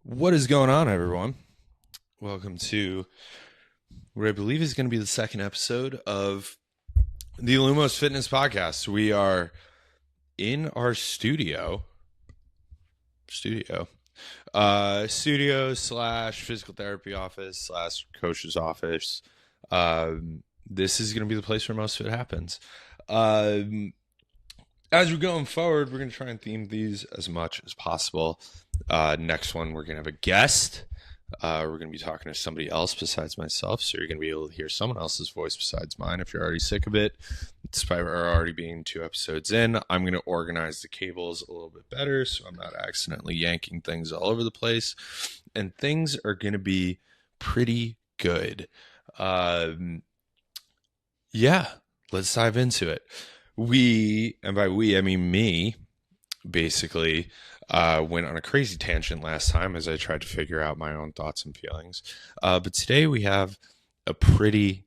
What is going on, everyone? Welcome to what I believe is going to be the second episode of the Lumos Fitness Podcast. We are in our studio slash physical therapy office slash coach's office. This is going to be the place where most of it happens. As we're going forward, we're going to try and theme these as much as possible. Next one, we're going to have a guest. We're going to be talking to somebody else besides myself, so you're going to be able to hear someone else's voice besides mine if you're already sick of it. Despite our already being 2 episodes in, I'm going to organize the cables a little bit better so I'm not accidentally yanking things all over the place, and things are going to be pretty good. Yeah, let's dive into it. We, and by we, I mean me, basically went on a crazy tangent last time as I tried to figure out my own thoughts and feelings. But today we have a pretty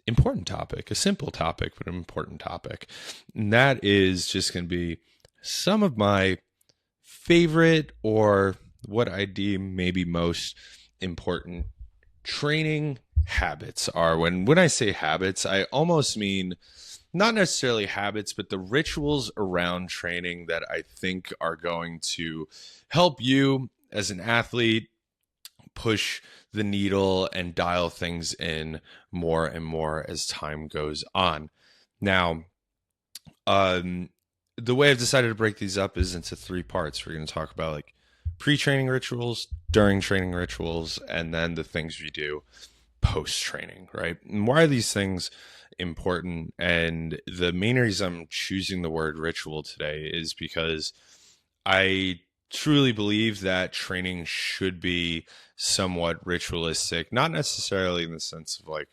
important topic, a simple topic, but an important topic. And that is just going to be some of my favorite, or what I deem maybe most important training habits are. When I say habits, I almost mean not necessarily habits, but the rituals around training that I think are going to help you as an athlete push the needle and dial things in more and more as time goes on. Now, the way I've decided to break these up is into 3 parts. We're going to talk about like pre-training rituals, during training rituals, and then the things we do post-training, right? And why are these things important? And the main reason I'm choosing the word ritual today is because I truly believe that training should be somewhat ritualistic, not necessarily in the sense of like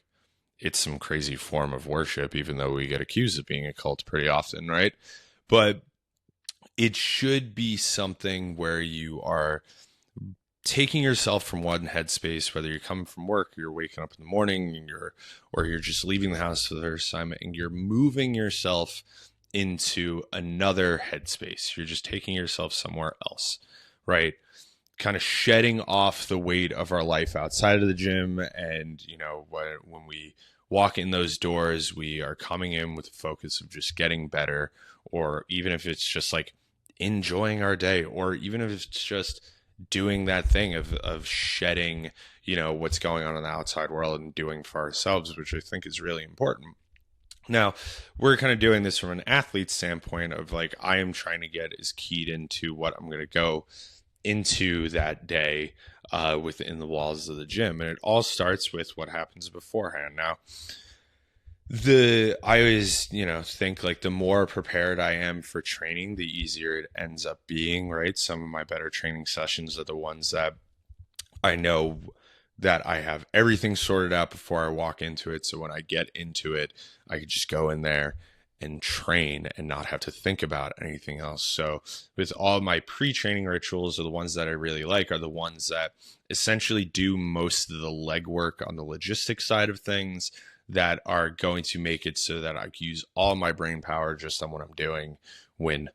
it's some crazy form of worship, even though we get accused of being a cult pretty often, right? But it should be something where you are taking yourself from one headspace, whether you're coming from work, or you're waking up in the morning, and you're just leaving the house for the first time, and you're moving yourself into another headspace. You're just taking yourself somewhere else, right? Kind of shedding off the weight of our life outside of the gym. And, when we walk in those doors, we are coming in with the focus of just getting better, or even if it's just like enjoying our day, or even if it's just doing that thing of shedding, what's going on in the outside world and doing for ourselves, which I think is really important. Now, we're kind of doing this from an athlete standpoint of like, I am trying to get as keyed into what I'm going to go into that day within the walls of the gym. And it all starts with what happens beforehand. Now, I always, think like the more prepared I am for training, the easier it ends up being, right? Some of my better training sessions are the ones that I know that I have everything sorted out before I walk into it. So when I get into it, I could just go in there and train and not have to think about anything else. So with all my pre-training rituals, are the ones that I really like, are the ones that essentially do most of the legwork on the logistics side of things, that are going to make it so that I can use all my brain power just on what I'm doing when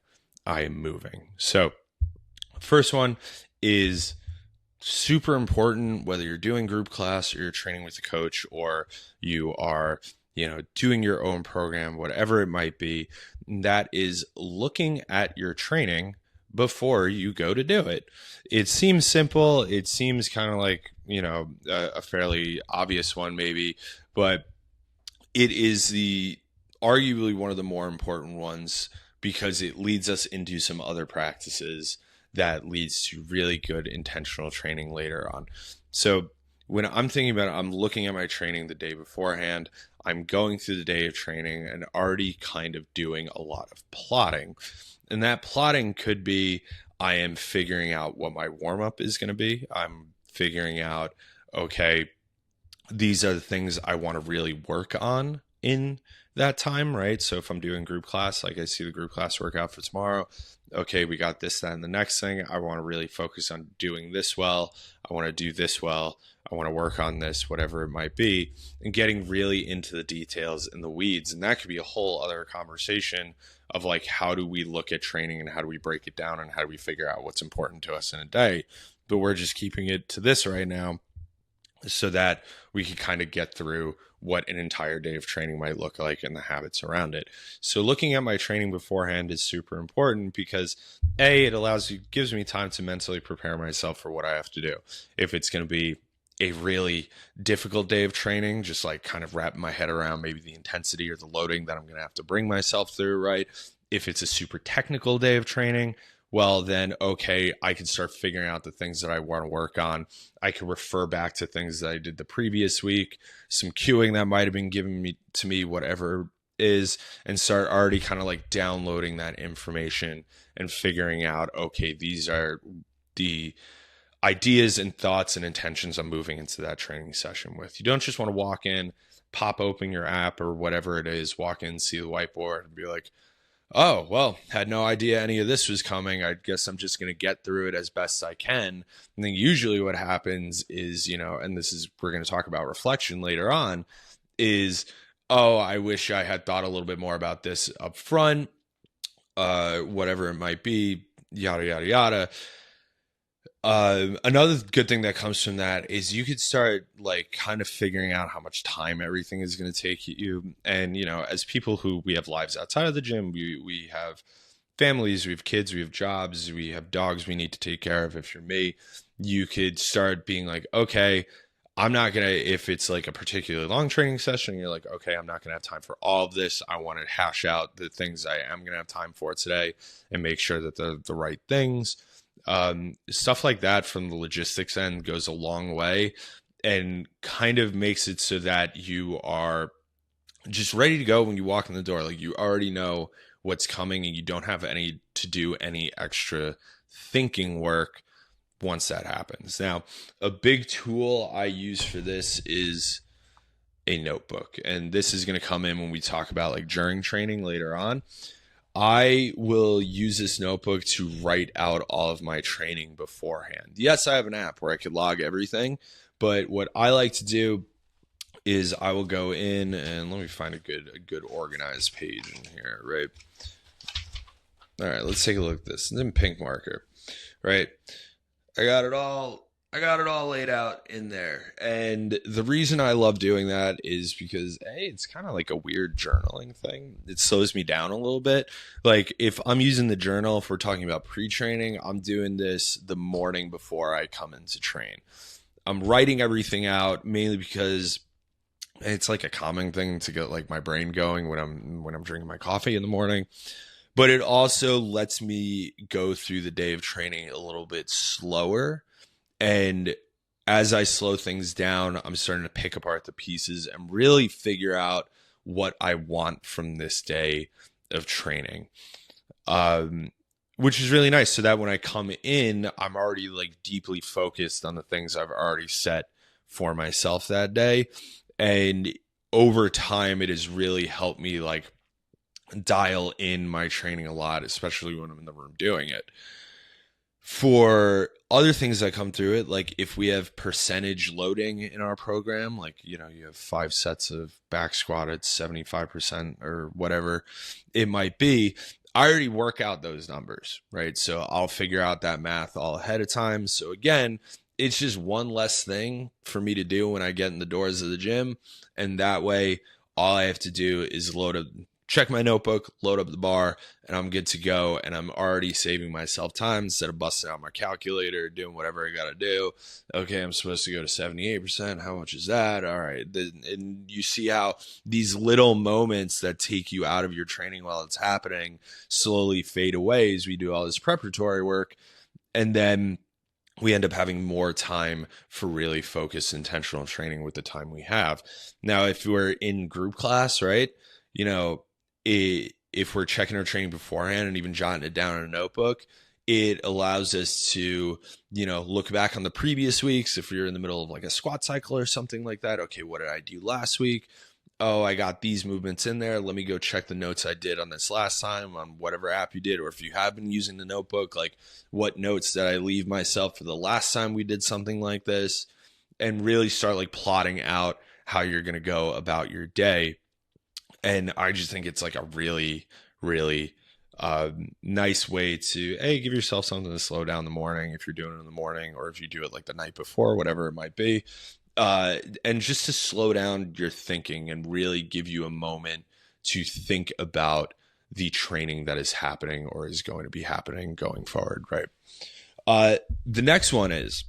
I am moving. So first one is super important, whether you're doing group class or you're training with a coach, or you are, doing your own program, whatever it might be. That is looking at your training before you go to do it. It seems simple. It seems kind of like, a fairly obvious one maybe, but it is arguably one of the more important ones, because it leads us into some other practices that leads to really good intentional training later on. So when I'm thinking about it, I'm looking at my training the day beforehand. I'm going through the day of training and already kind of doing a lot of plotting. And that plotting could be, I am figuring out what my warm-up is going to be. I'm figuring out, okay, these are the things I want to really work on in that time, right? So if I'm doing group class, like I see the group class workout for tomorrow, okay, we got this, that, and the next thing. I want to really focus on doing this well. I want to do this well. I want to work on this, whatever it might be, and getting really into the details and the weeds. And that could be a whole other conversation of like, how do we look at training and how do we break it down and how do we figure out what's important to us in a day? but we're just keeping it to this right now so that we can kind of get through what an entire day of training might look like and the habits around it. So looking at my training beforehand is super important because it gives me time to mentally prepare myself for what I have to do. If it's going to be a really difficult day of training, just like kind of wrapping my head around maybe the intensity or the loading that I'm going to have to bring myself through, right? If it's a super technical day of training, well, then, okay, I can start figuring out the things that I want to work on. I can refer back to things that I did the previous week, some cueing that might have been given to me, whatever is, and start already kind of like downloading that information and figuring out, okay, these are the ideas and thoughts and intentions I'm moving into that training session with. You don't just want to walk in, pop open your app or whatever it is, walk in, see the whiteboard and be like, oh, well, had no idea any of this was coming. I guess I'm just going to get through it as best I can. And then usually what happens is, and we're going to talk about reflection later on, is, oh, I wish I had thought a little bit more about this up front, whatever it might be, yada, yada, yada. Another good thing that comes from that is you could start like kind of figuring out how much time everything is going to take you. And, as people who we have lives outside of the gym, we have families, we have kids, we have jobs, we have dogs we need to take care of. If you're me, you could start being like, okay, I'm not going to, if it's like a particularly long training session, you're like, okay, I'm not going to have time for all of this. I want to hash out the things I am going to have time for today and make sure that they're the right things. Stuff like that from the logistics end goes a long way and kind of makes it so that you are just ready to go when you walk in the door. Like you already know what's coming and you don't have to do any extra thinking work once that happens. Now, a big tool I use for this is a notebook. And this is going to come in when we talk about like during training later on. I will use this notebook to write out all of my training beforehand. Yes, I have an app where I could log everything, but what I like to do is I will go in and let me find a good organized page in here, right? All right, let's take a look at this. It's in pink marker, right? I got it all laid out in there. And the reason I love doing that is because it's kind of like a weird journaling thing. It slows me down a little bit. Like if I'm using the journal, if we're talking about pre-training, I'm doing this the morning before I come in to train. I'm writing everything out mainly because it's like a calming thing to get like my brain going when I'm drinking my coffee in the morning. But it also lets me go through the day of training a little bit slower. And as I slow things down, I'm starting to pick apart the pieces and really figure out what I want from this day of training, which is really nice. So that when I come in, I'm already like deeply focused on the things I've already set for myself that day. And over time, it has really helped me like dial in my training a lot, especially when I'm in the room doing it. For other things that come through it, like if we have percentage loading in our program, like, you have 5 sets of back squat at 75% or whatever it might be, I already work out those numbers, right? So I'll figure out that math all ahead of time. So again, it's just one less thing for me to do when I get in the doors of the gym. And that way, all I have to do is check my notebook, load up the bar, and I'm good to go. And I'm already saving myself time instead of busting out my calculator, doing whatever I got to do. Okay, I'm supposed to go to 78%. How much is that? All right. And you see how these little moments that take you out of your training while it's happening slowly fade away as we do all this preparatory work. And then we end up having more time for really focused, intentional training with the time we have. Now, if we're in group class, right, if we're checking our training beforehand and even jotting it down in a notebook, it allows us to, look back on the previous weeks. If you're in the middle of like a squat cycle or something like that, okay, what did I do last week? Oh, I got these movements in there. Let me go check the notes I did on this last time on whatever app you did. Or if you have been using the notebook, like what notes did I leave myself for the last time we did something like this, and really start like plotting out how you're going to go about your day. And I just think it's like a really, really Nice way to, hey, give yourself something to slow down in the morning if you're doing it in the morning, or if you do it like the night before, whatever it might be. And just to slow down your thinking and really give you a moment to think about the training that is happening or is going to be happening going forward, right? The next one is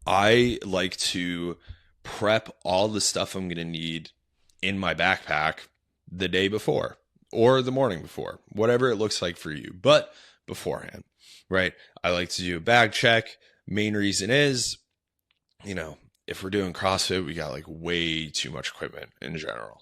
I like to prep all the stuff I'm going to need in my backpack the day before or the morning before, whatever it looks like for you, but beforehand, right? I like to do a bag check. Main reason is, you know, if we're doing CrossFit, we got like way too much equipment in general.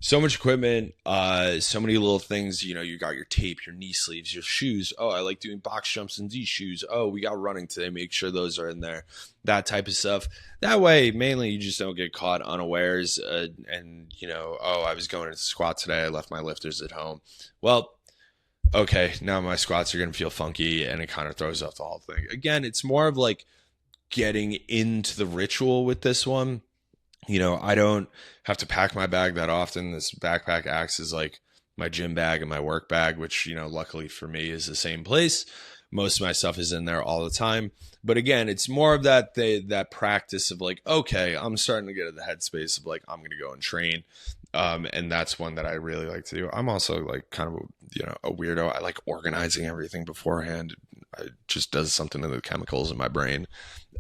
So much equipment, so many little things. You know, you got your tape, your knee sleeves, your shoes. Oh, I like doing box jumps in these shoes. Oh, we got running today. Make sure those are in there. That type of stuff. That way, mainly, you just don't get caught unawares. And you know, oh, I was going to squat today. I left my lifters at home. Well, okay, now my squats are going to feel funky, and it kind of throws off the whole thing. Again, it's more of like getting into the ritual with this one. You know, I don't have to pack my bag that often. This backpack acts as like my gym bag and my work bag, which, you know, luckily for me is the same place. Most of my stuff is in there all the time. But again, it's more of that practice of like, okay, I'm starting to get in the headspace of like, I'm going to go and train. And that's one that I really like to do. I'm also like kind of, you know, a weirdo. I like organizing everything beforehand. It just does something to the chemicals in my brain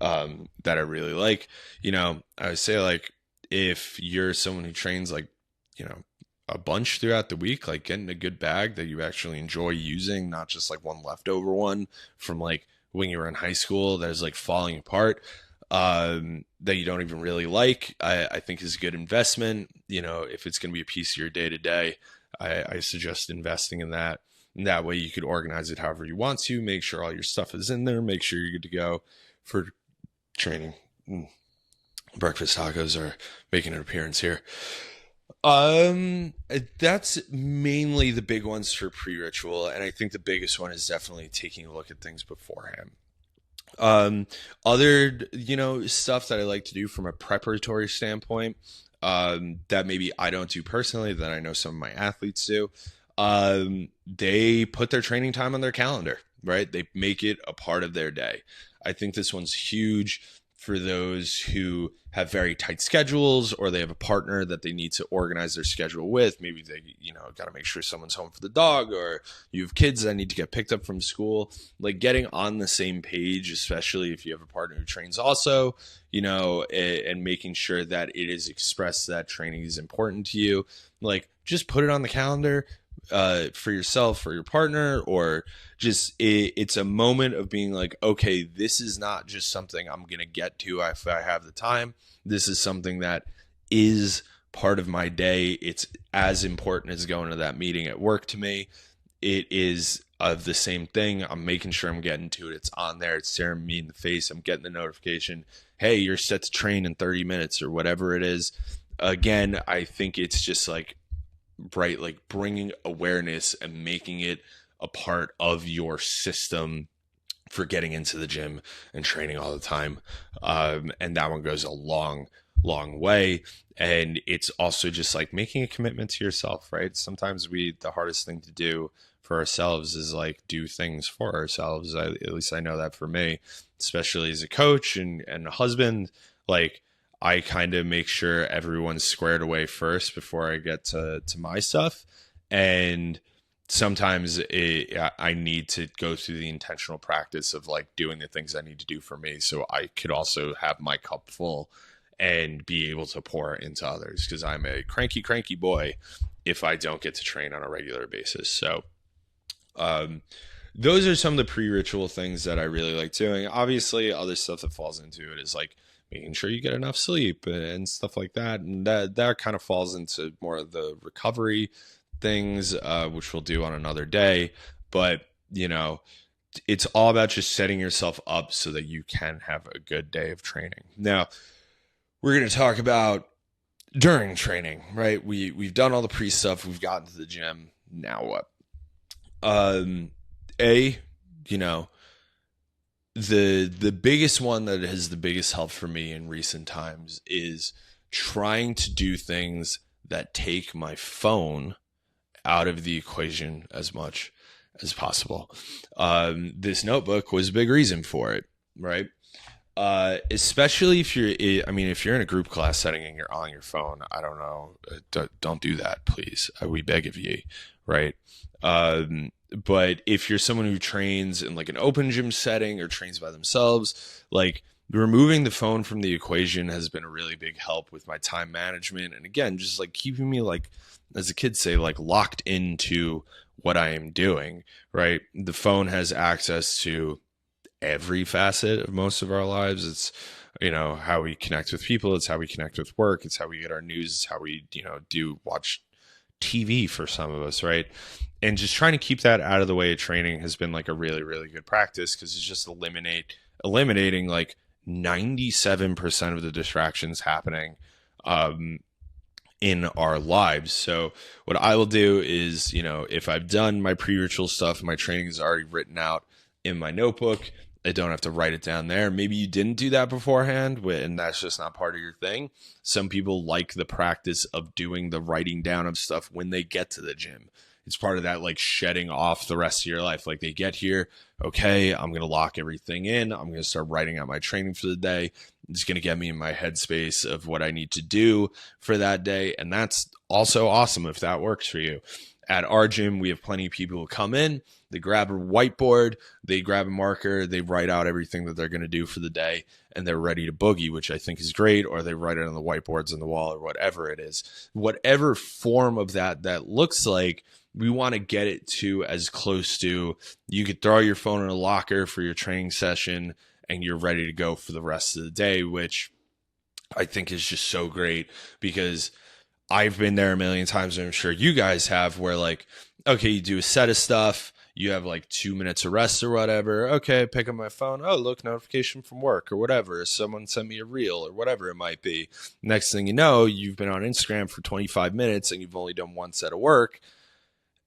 that I really like. You know, I would say like, if you're someone who trains like, you know, a bunch throughout the week, like getting a good bag that you actually enjoy using, not just like one leftover one from like when you were in high school that is like falling apart, that you don't even really like, I think is a good investment. You know, if it's going to be a piece of your day to day, I suggest investing in that. And that way you could organize it however you want to, make sure all your stuff is in there, make sure you're good to go for training. Breakfast tacos are making an appearance here. That's mainly the big ones for pre-ritual, and I think the biggest one is definitely taking a look at things beforehand. Other, you know, stuff that I like to do from a preparatory standpoint, that maybe I don't do personally, that I know some of my athletes do. They put their training time on their calendar, right? They make it a part of their day. I think this one's huge for those who have very tight schedules, or they have a partner that they need to organize their schedule with. Maybe they, you know, got to make sure someone's home for the dog, or you have kids that need to get picked up from school. Like getting on the same page, especially if you have a partner who trains also, you know, and making sure that it is expressed that training is important to you. Like just put it on the calendar, for yourself, for your partner, or just it's a moment of being like, okay, this is not just something I'm going to get to if I have the time. This is something that is part of my day. It's as important as going to that meeting at work to me. It is of the same thing. I'm making sure I'm getting to it. It's on there. It's staring me in the face. I'm getting the notification. Hey, you're set to train in 30 minutes or whatever it is. Again, I think it's just like, right, like bringing awareness and making it a part of your system for getting into the gym and training all the time. And that one goes a long way. And it's also just like making a commitment to yourself, right? Sometimes the hardest thing to do for ourselves is like do things for ourselves. At least I know that for me, especially as a coach and a husband, like I kind of make sure everyone's squared away first before I get to my stuff. And sometimes I need to go through the intentional practice of like doing the things I need to do for me, so I could also have my cup full and be able to pour into others, because I'm a cranky boy if I don't get to train on a regular basis. So those are some of the pre-ritual things that I really like doing. Obviously, other stuff that falls into it is like making sure you get enough sleep and stuff like that. And that kind of falls into more of the recovery things, which we'll do on another day. But, you know, it's all about just setting yourself up so that you can have a good day of training. Now, we're going to talk about during training, right? We've done all the pre stuff. We've gotten to the gym. Now what? You know, the biggest one that has the biggest help for me in recent times is trying to do things that take my phone out of the equation as much as possible. This notebook was a big reason for it, right? Especially if if you're in a group class setting and you're on your phone, I don't know, don't do that, please. We beg of you, right? But if you're someone who trains in like an open gym setting or trains by themselves, like removing the phone from the equation has been a really big help with my time management. And again, just like keeping me, like, as the kids say, like locked into what I am doing, right? The phone has access to every facet of most of our lives. It's, how we connect with people. It's how we connect with work. It's how we get our news. It's how we, watch TV for some of us, right? And just trying to keep that out of the way of training has been like a really, really good practice, because it's just eliminating like 97% of the distractions happening in our lives. So what I will do is, if I've done my pre-ritual stuff, my training is already written out in my notebook. I don't have to write it down there. Maybe you didn't do that beforehand, and that's just not part of your thing. Some people like the practice of doing the writing down of stuff when they get to the gym. It's part of that, like, shedding off the rest of your life. Like, they get here, okay, I'm going to lock everything in. I'm going to start writing out my training for the day. It's going to get me in my headspace of what I need to do for that day. And that's also awesome if that works for you. At our gym, we have plenty of people who come in, they grab a whiteboard, they grab a marker, they write out everything that they're going to do for the day, and they're ready to boogie, which I think is great. Or they write it on the whiteboards on the wall, or whatever it is. Whatever form of that looks like, we want to get it to as close to, you could throw your phone in a locker for your training session and you're ready to go for the rest of the day, which I think is just so great, because I've been there a million times, and I'm sure you guys have, where like, okay, you do a set of stuff, you have like 2 minutes of rest or whatever. Okay, pick up my phone. Oh, look, notification from work or whatever. Someone sent me a reel or whatever it might be. Next thing you know, you've been on Instagram for 25 minutes and you've only done one set of work.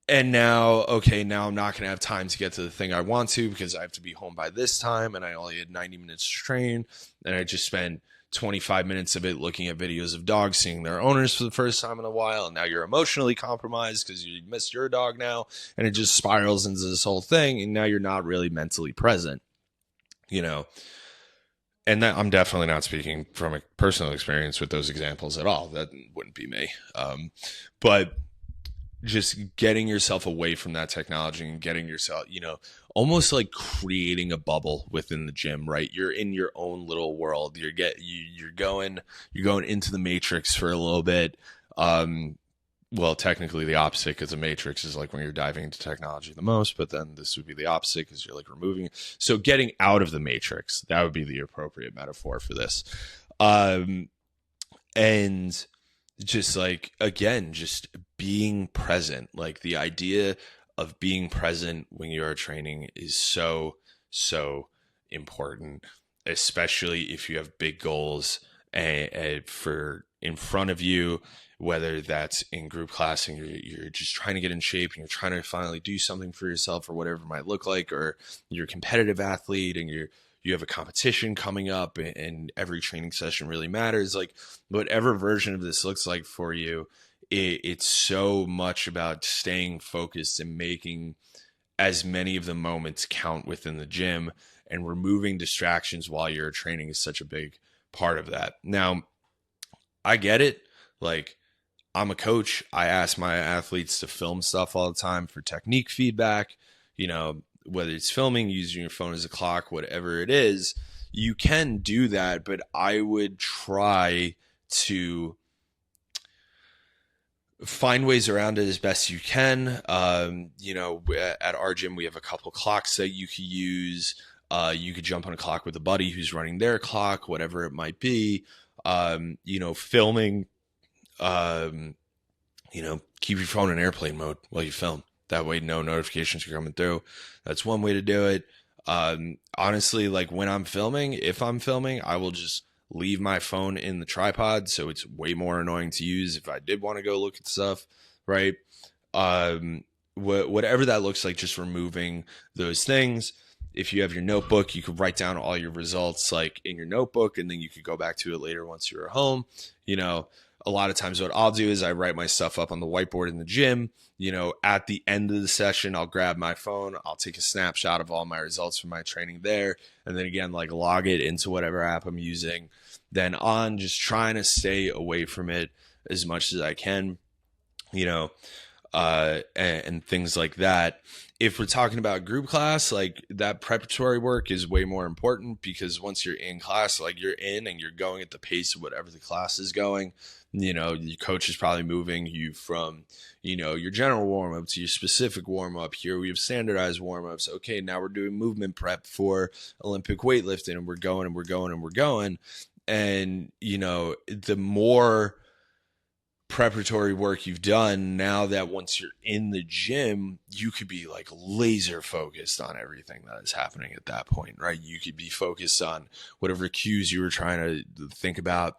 And now I'm not going to have time to get to the thing I want to, because I have to be home by this time, and I only had 90 minutes to train, and I just spent 25 minutes of it looking at videos of dogs seeing their owners for the first time in a while, and now you're emotionally compromised because you missed your dog now, and it just spirals into this whole thing, and now you're not really mentally present, And that, I'm definitely not speaking from a personal experience with those examples at all. That wouldn't be me. But just getting yourself away from that technology and getting yourself, almost like creating a bubble within the gym, right? You're in your own little world. You're going into the matrix for a little bit. Well, technically the opposite, because the matrix is like when you're diving into technology the most, but then this would be the opposite because you're like removing it. So getting out of the matrix, that would be the appropriate metaphor for this. And just like, again, just being present. Like, the idea of being present when you are training is so, so important, especially if you have big goals for in front of you, whether that's in group class and you're just trying to get in shape and you're trying to finally do something for yourself or whatever it might look like, or you're a competitive athlete and you have a competition coming up and every training session really matters. Like, whatever version of this looks like for you, it's so much about staying focused and making as many of the moments count within the gym, and removing distractions while you're training is such a big part of that. Now, I get it. Like, I'm a coach. I ask my athletes to film stuff all the time for technique feedback, whether it's filming, using your phone as a clock, whatever it is, you can do that. But I would try to find ways around it as best you can. At our gym, we have a couple clocks that you could use. You could jump on a clock with a buddy who's running their clock, whatever it might be. Filming, keep your phone in airplane mode while you film. That way, no notifications are coming through. That's one way to do it. Honestly, like, when I'm filming, if I'm filming, I will just leave my phone in the tripod, so it's way more annoying to use if I did want to go look at stuff, right? Whatever that looks like, just removing those things. if you have your notebook, you could write down all your results like in your notebook, and then you could go back to it later once you're home. You know, a lot of times what I'll do is I write my stuff up on the whiteboard in the gym. You know, at the end of the session, I'll grab my phone, I'll take a snapshot of all my results from my training there, and then again, like log it into whatever app I'm using. Then on, just trying to stay away from it as much as I can, you know, and things like that. If we're talking about group class, like that preparatory work is way more important, because once you're in class, like you're in and you're going at the pace of whatever the class is going. You know, your coach is probably moving you from, you know, your general warm up to your specific warm up. Here we have standardized warm ups. Okay, now we're doing movement prep for Olympic weightlifting, and we're going and we're going and we're going. And, you know, the more preparatory work you've done, now that once you're in the gym, you could be like laser focused on everything that is happening at that point, right? You could be focused on whatever cues you were trying to think about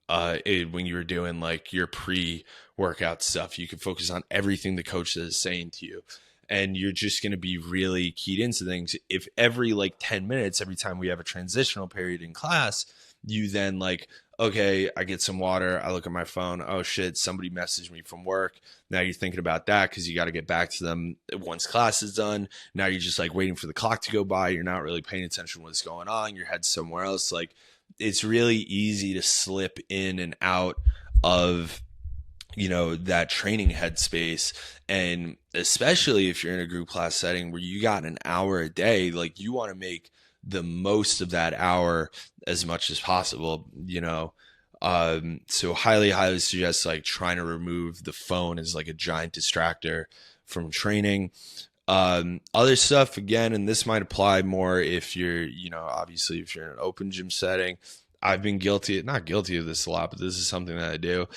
when you were doing like your pre-workout stuff. You could focus on everything the coach is saying to you, and you're just going to be really keyed into things. If every like 10 minutes, every time we have a transitional period in class, you then like, okay, I get some water, I look at my phone, oh shit, somebody messaged me from work. Now you're thinking about that because you got to get back to them once class is done. Now you're just like waiting for the clock to go by. You're not really paying attention to what's going on. Your head's somewhere else. Like, it's really easy to slip in and out of, you know, that training headspace. And especially if you're in a group class setting where you got an hour a day, like you want to make the most of that hour as much as possible, you know. So highly suggest like trying to remove the phone as like a giant distractor from training. Other stuff, again, and this might apply more if you're, you know, obviously if you're in an open gym setting. I've been not guilty of this a lot, but this is something that I do.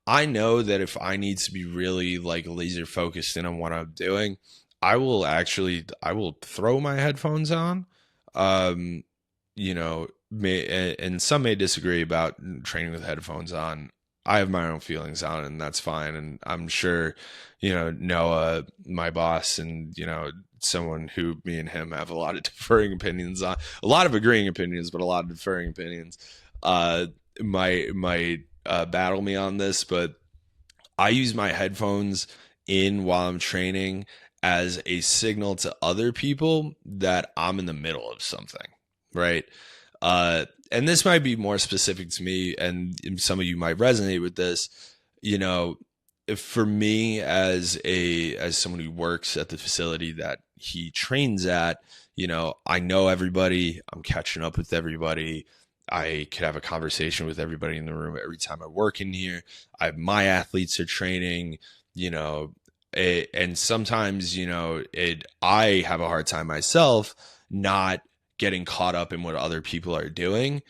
I know that if I need to be really like laser focused in on what I'm doing, I will throw my headphones on. You know, and some may disagree about training with headphones on. I have my own feelings on it, and that's fine. And I'm sure, you know, Noah, my boss, and, you know, someone who me and him have a lot of differing opinions on, a lot of agreeing opinions, but a lot of differing opinions, might battle me on this. But I use my headphones in while I'm training as a signal to other people that I'm in the middle of something, right? And this might be more specific to me, and some of you might resonate with this. You know, for me as someone who works at the facility that he trains at, you know, I know everybody, I'm catching up with everybody. I could have a conversation with everybody in the room every time I work in here. My athletes are training, you know, and sometimes, you know, I have a hard time myself not getting caught up in what other people are doing.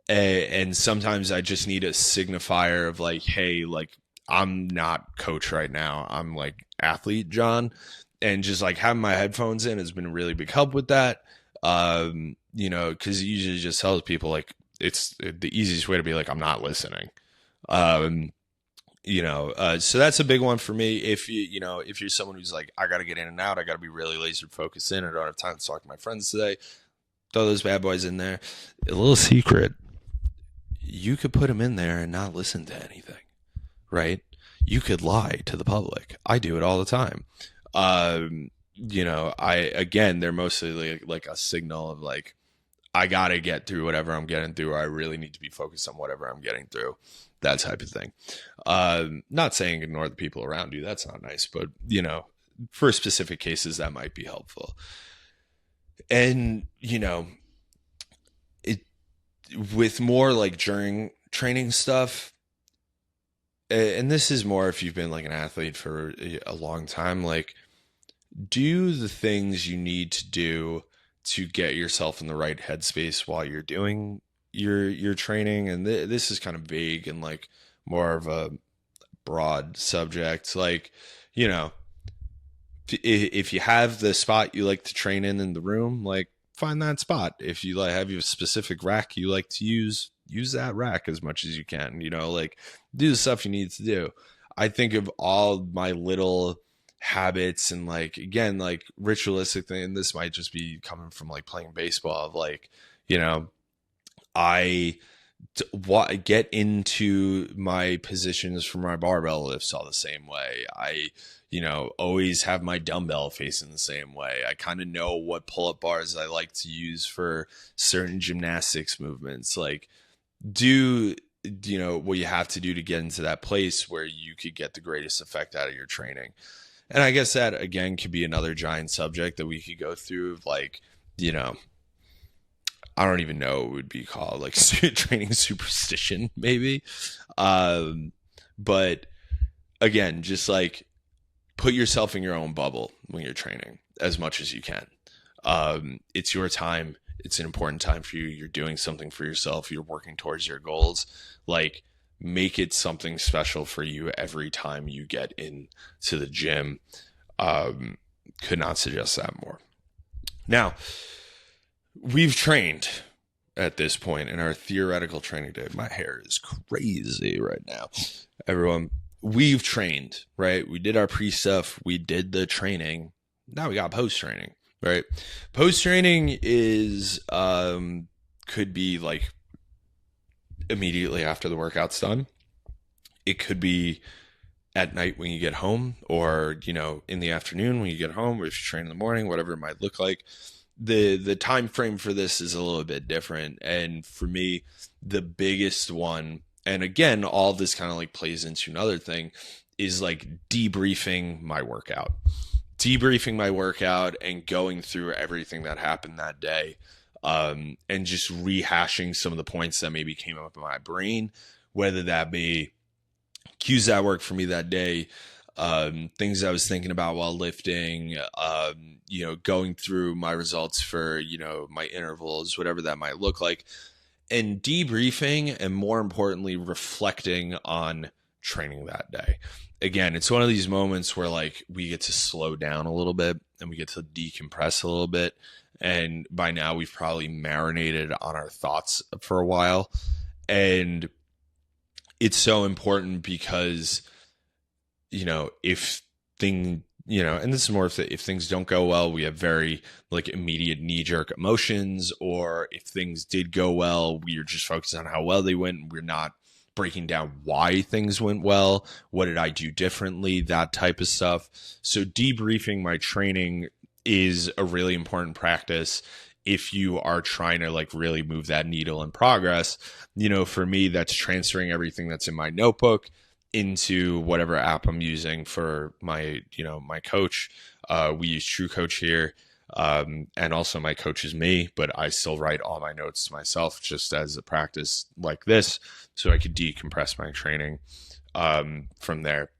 And sometimes I just need a signifier of like, hey, like, I'm not coach right now. I'm like athlete John. And just like having my headphones in has been a really big help with that. You know, because it usually just tells people like, it's the easiest way to be like, I'm not listening. You know, so that's a big one for me. If if you're someone who's like, I got to get in and out, I got to be really laser focused in, I don't have time to talk to my friends today, throw those bad boys in there. A little secret, you could put them in there and not listen to anything, right? You could lie to the public. I do it all the time. You know, they're mostly like a signal of like, I got to get through whatever I'm getting through, or I really need to be focused on whatever I'm getting through, that type of thing. Not saying ignore the people around you. That's not nice, but, you know, for specific cases, that might be helpful. And, you know, with more like during training stuff, and this is more if you've been like an athlete for a long time, like, do the things you need to do to get yourself in the right headspace while you're doing your training. And this is kind of vague and like more of a broad subject. Like, you know, if you have the spot you like to train in the room, like find that spot. If you like have a specific rack you like to use that rack as much as you can, you know, like do the stuff you need to do. I think of all my little habits and like, again, like ritualistic thing. And this might just be coming from like playing baseball of like, you know, I get into my positions for my barbell lifts all the same way. I, always have my dumbbell facing the same way. I kind of know what pull-up bars I like to use for certain gymnastics movements. Like, do what you have to do to get into that place where you could get the greatest effect out of your training. And I guess that again could be another giant subject that we could go through, like, I don't even know what it would be called, like training superstition, maybe. But again, just like put yourself in your own bubble when you're training as much as you can. It's your time. It's an important time for you. You're doing something for yourself. You're working towards your goals. Like, make it something special for you every time you get into the gym. Could not suggest that more. Now, we've trained at this point in our theoretical training day. My hair is crazy right now. Everyone, we've trained, right? We did our pre-stuff. We did the training. Now we got post-training, right? Post-training is, could be like immediately after the workout's done. It could be at night when you get home, or, in the afternoon when you get home, or if you train in the morning, whatever it might look like. The time frame for this is a little bit different. And for me, the biggest one, and again, all this kind of like plays into another thing, is like debriefing my workout and going through everything that happened that day. And just rehashing some of the points that maybe came up in my brain, whether that be cues that worked for me that day, things I was thinking about while lifting, going through my results for, my intervals, whatever that might look like, and debriefing, and more importantly, reflecting on training that day. Again, it's one of these moments where like we get to slow down a little bit and we get to decompress a little bit. And by now we've probably marinated on our thoughts for a while. And it's so important because, if and this is more if things don't go well, we have very like immediate knee-jerk emotions, or if things did go well, we are just focused on how well they went. We're not breaking down why things went well. What did I do differently? That type of stuff. So debriefing my training is a really important practice if you are trying to like really move that needle in progress. For me, that's transferring everything that's in my notebook into whatever app I'm using for my, my coach. We use True Coach here. And also my coach is me, but I still write all my notes to myself just as a practice like this, so I could decompress my training from there.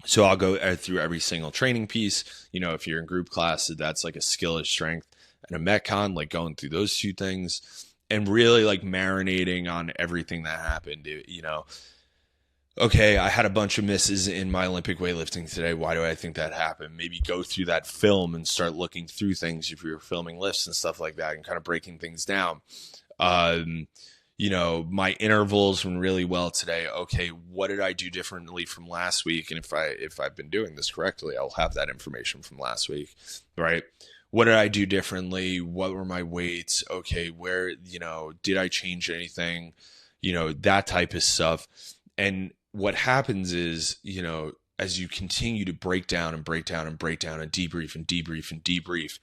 So I'll go through every single training piece. If you're in group class, that's like a skill or strength and a Metcon, like going through those two things and really like marinating on everything that happened. Okay, I had a bunch of misses in my Olympic weightlifting today. Why do I think that happened? Maybe go through that film and start looking through things if you're filming lifts and stuff like that and kind of breaking things down. My intervals went really well today. Okay, what did I do differently from last week? And if I've been doing this correctly, I'll have that information from last week, right? What did I do differently? What were my weights? Okay, where, did I change anything? That type of stuff. And what happens is, as you continue to break down and break down and break down and debrief and debrief and debrief,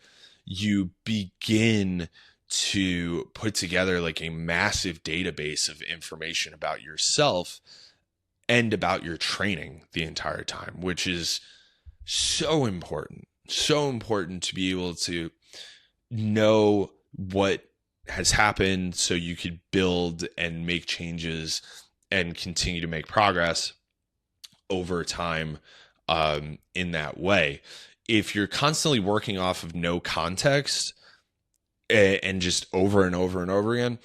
you begin to put together like a massive database of information about yourself and about your training the entire time, which is so important to be able to know what has happened so you could build and make changes and continue to make progress over time in that way. If you're constantly working off of no context and just over and over and over again,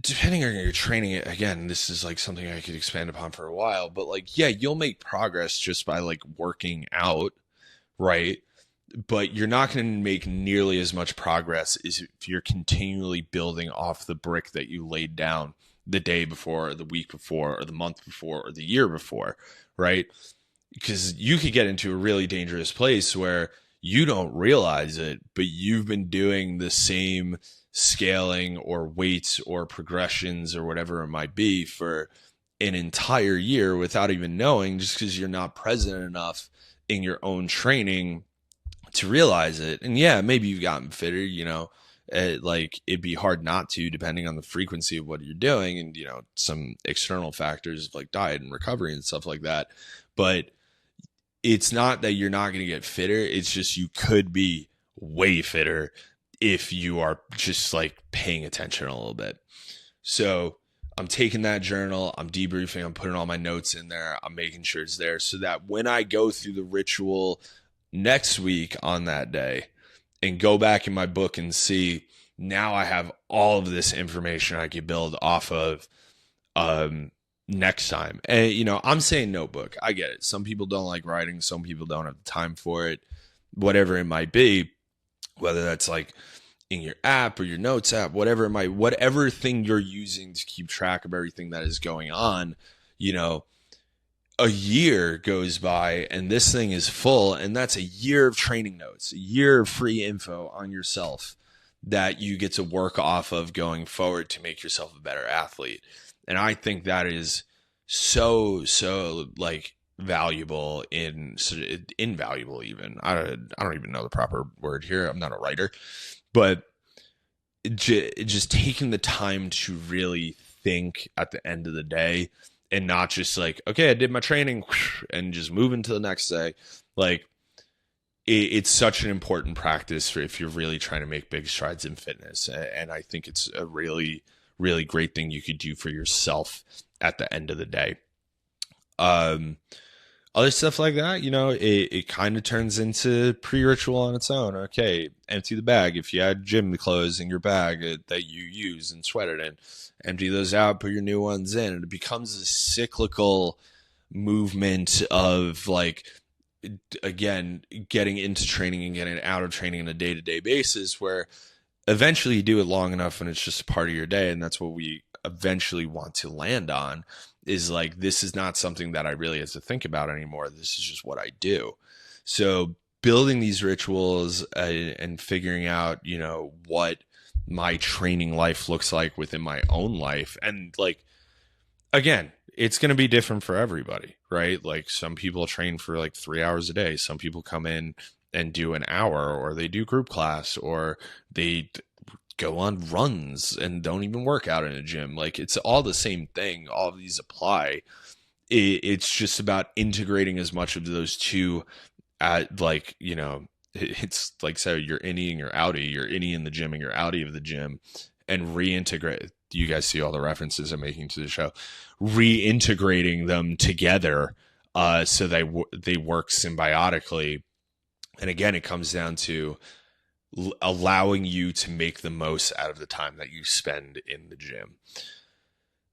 depending on your training, again, this is like something I could expand upon for a while, but like, yeah, you'll make progress just by like working out, right? But you're not going to make nearly as much progress as if you're continually building off the brick that you laid down the day before, or the week before, or the month before, or the year before, right? because you could get into a really dangerous place where you don't realize it, but you've been doing the same scaling or weights or progressions or whatever it might be for an entire year without even knowing, just because you're not present enough in your own training to realize it. And yeah, maybe you've gotten fitter, like it'd be hard not to, depending on the frequency of what you're doing and, some external factors like diet and recovery and stuff like that. But it's not that you're not going to get fitter. It's just you could be way fitter if you are just like paying attention a little bit. So I'm taking that journal, I'm debriefing, I'm putting all my notes in there, I'm making sure it's there so that when I go through the ritual next week on that day and go back in my book and see, now I have all of this information I can build off of next time. And, I'm saying notebook. I get it. Some people don't like writing. Some people don't have the time for it, whatever it might be, whether that's like in your app or your notes app, whatever thing you're using to keep track of everything that is going on, a year goes by and this thing is full, and that's a year of training notes, a year of free info on yourself that you get to work off of going forward to make yourself a better athlete. And I think that is so like valuable, invaluable even. I don't even know the proper word here. I'm not a writer, but just taking the time to really think at the end of the day and not just like, okay, I did my training and just moving to the next day. Like it's such an important practice for if you're really trying to make big strides in fitness. And I think it's a really, really great thing you could do for yourself at the end of the day. Other stuff like that, it kind of turns into pre-ritual on its own. Okay, empty the bag. If you had gym clothes in your bag that you use and sweat it in, empty those out, put your new ones in. And it becomes a cyclical movement of like, again, getting into training and getting out of training on a day-to-day basis, where eventually you do it long enough and it's just a part of your day. And that's what we eventually want to land on, is like, this is not something that I really have to think about anymore. This is just what I do. So building these rituals and figuring out, what my training life looks like within my own life. And like, again, it's going to be different for everybody, right? Like some people train for like 3 hours a day. Some people come in and do an hour, or they do group class, or they go on runs and don't even work out in a gym. Like it's all the same thing. All of these apply. It's just about integrating as much of those two at like, it's like, so you're innie and you're outie, you're innie in the gym and you're outie of the gym, and reintegrate. You guys see all the references I'm making to the show, reintegrating them together so they work symbiotically. And again, it comes down to allowing you to make the most out of the time that you spend in the gym.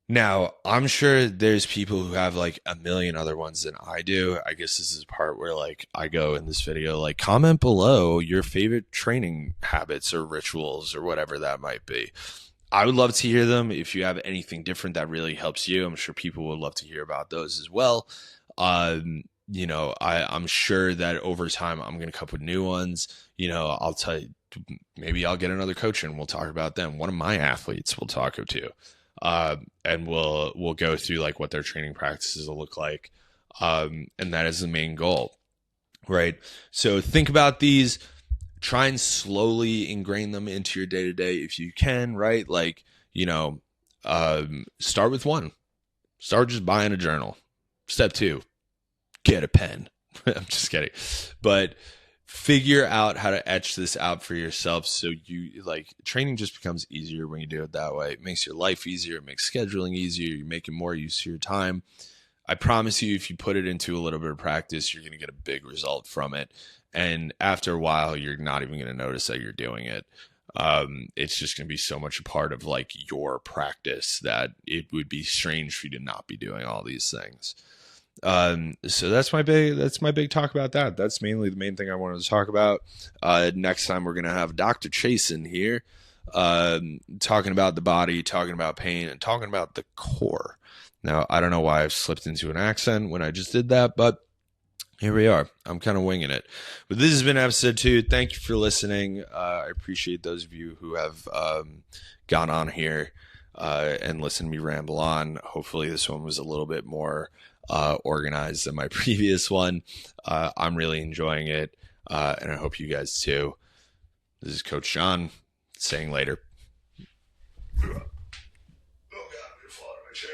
Now, I'm sure there's people who have like a million other ones than I do. I guess this is the part where like I go in this video, like comment below your favorite training habits or rituals or whatever that might be. I would love to hear them. If you have anything different that really helps you, I'm sure people would love to hear about those as well. I'm sure that over time I'm going to come up with new ones. I'll tell you, maybe I'll get another coach and we'll talk about them. One of my athletes we'll talk to, and we'll go through like what their training practices will look like. And that is the main goal, right? So think about these, try and slowly ingrain them into your day-to-day if you can, right? Like, start with one, start just buying a journal. Step 2, get a pen. I'm just kidding. But figure out how to etch this out for yourself. So you like training just becomes easier when you do it that way. It makes your life easier. It makes scheduling easier. You're making more use of your time. I promise you, if you put it into a little bit of practice, you're going to get a big result from it. And after a while, you're not even going to notice that you're doing it. It's just going to be so much a part of like your practice that it would be strange for you to not be doing all these things. So that's my big talk about that. That's mainly the main thing I wanted to talk about. Next time we're going to have Dr. Chase in here, talking about the body, talking about pain, and talking about the core. Now, I don't know why I've slipped into an accent when I just did that, but here we are. I'm kind of winging it. But this has been episode 2. Thank you for listening. I appreciate those of you who have gone on here and listened to me ramble on. Hopefully this one was a little bit more organized than my previous one. I'm really enjoying it, and I hope you guys too. This is Coach John saying later. Oh God, I'm going to fall out of my chair.